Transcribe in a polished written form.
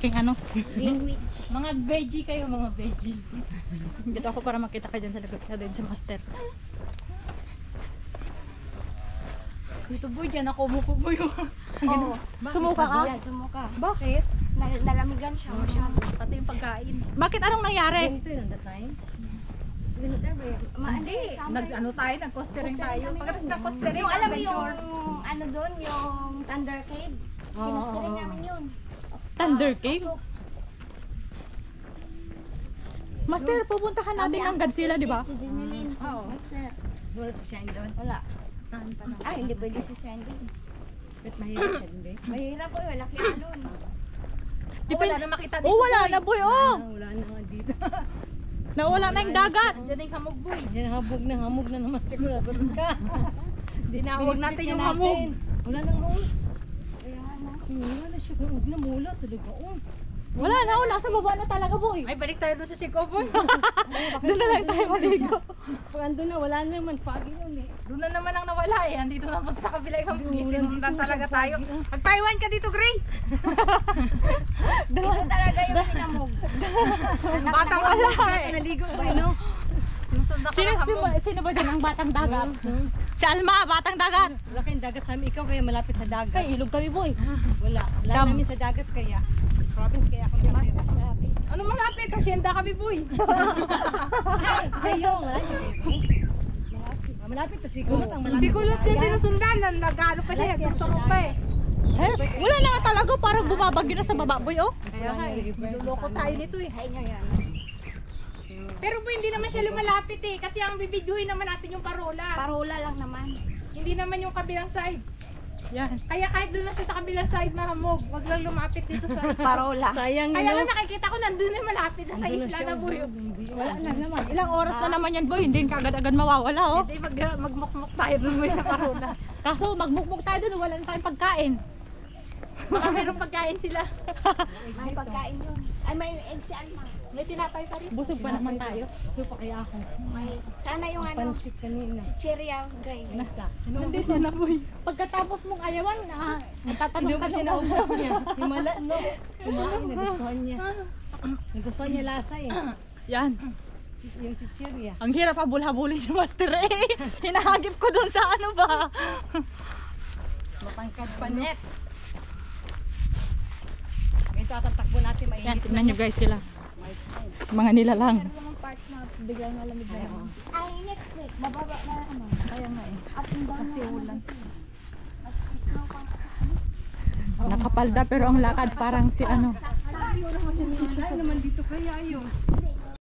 aking ano. Greenwich. Mga veggie kayo, mga veggie. Dito ako para makita ka dyan sa likod na din si Master. Dito boy, dyan ako umupo boy. Oo. Sumuka ka? Yan, sumuka. Bakit? Nalamigan siya masyado. Pati yung pagkain. Bakit anong nangyari? Ganito yun, that time? Winter ba yan? Hindi. Nag-ano tayo, nag-costering tayo. Pagkatapos ng costering, Yung alam mo yung adventure. ano doon, yung Thunder Cave. Kinustering namin yun. Thunder Cave? Master, pupuntahan natin ang Godzilla, di ba? Si Jeneline. Oo. Master. Wala si Shine doon. Wala. Saan pa na? Ay, hindi pwede si Swendy. Ba't mahirap siya, hindi? Mahirap po, wala kaya doon. Wala na makita dito. Oh, wala na boy, oh! Wala na nga dito. Nawala na yung dagat. Diyan yung hamog boy. Yan, hamog na naman. Sigurado ka. Dinawag natin yung Pinipit hamog. natin. Wala nang hamog. Kaya ano. Wala na siya. Huwag na mula talaga. Oh. Wala na, oh, nasa baba na talaga boy. Ay, balik tayo doon sa Sico boy. Doon na lang tayo maligo. Pag ando na, wala na naman. Pagi yun eh. Doon na naman ang nawala eh. Andito naman sa kabila yung hamog. Hindi, Sinundan dito talaga siya, tayo. pagi. Mag-Taiwan ka dito, Gray. Ito talaga yung hinamog. Batang hamog ka eh. Naligo ba, no? Sinusundan ka Sino, ng hamog. sino ba dyan ang batang dagat? Si Alma, batang dagat. Wala kayong dagat sa amin. Ikaw kaya malapit sa dagat. Ay, ilog kami boy. Wala. Wala Dam. namin sa dagat kaya. Province kaya ako natin. Ano malapit? Hacienda kami boy. Kayo, wala yun. Malapit na siguro. Ang malapit. Si Kulot yung sinusundan. Nag-ano pa siya. Nagtuturo pa eh. Eh, wala na nga talaga, parang bumabagyo na sa baba boy, oh. Kaya nga eh. Niloloko tayo nito eh. Ay nyo yan. Pero po hindi naman siya lumalapit eh. Kasi ang bibidyohin naman natin yung parola. Parola lang naman. Hindi naman yung kabilang side. Yan. Kaya kahit doon na siya sa kabilang side mahamog, wag lang lumapit dito sa Parola. Sayang Kaya yun. lang nakikita ko nandun na malapit na sa isla na buyo. Wala na naman. Ilang oras na naman yan boy, hindi kagad-agad mawawala, oh. Hindi magmukmuk tayo doon may sa parola. Kaso magmukmuk tayo doon, wala na tayong pagkain. Baka merong pagkain sila. May pagkain yun. Ay, may egg si Alma. May tinapay pa rin. Busog pa naman tayo. Supa kaya ako. May, sana yung ano, Pansit kanina. si Cheria Gray. Nasa. Nandito na boy. Pagkatapos mong ayawan, nagtatanong ka Siya na naubos niya. Himala, no? Kumain, nagustuhan niya. Nagustuhan niya lasa eh. Yan. Yung chichirya. Ang hirap habol-habulin si Master eh. Hinahagip ko doon sa ano ba. Matangkad pa net. Ngayon tatatakbo natin Yan, mainit. tignan nyo guys sila. Mga nilalang. Meron namang part na biglang malamig na yun. Ay, next week, bababa na ano. Kaya nga eh. Up and down Kasi na ano. ulan. Snow pang Nakapalda pero ang lakad parang si ano. Ay naman dito kaya yun.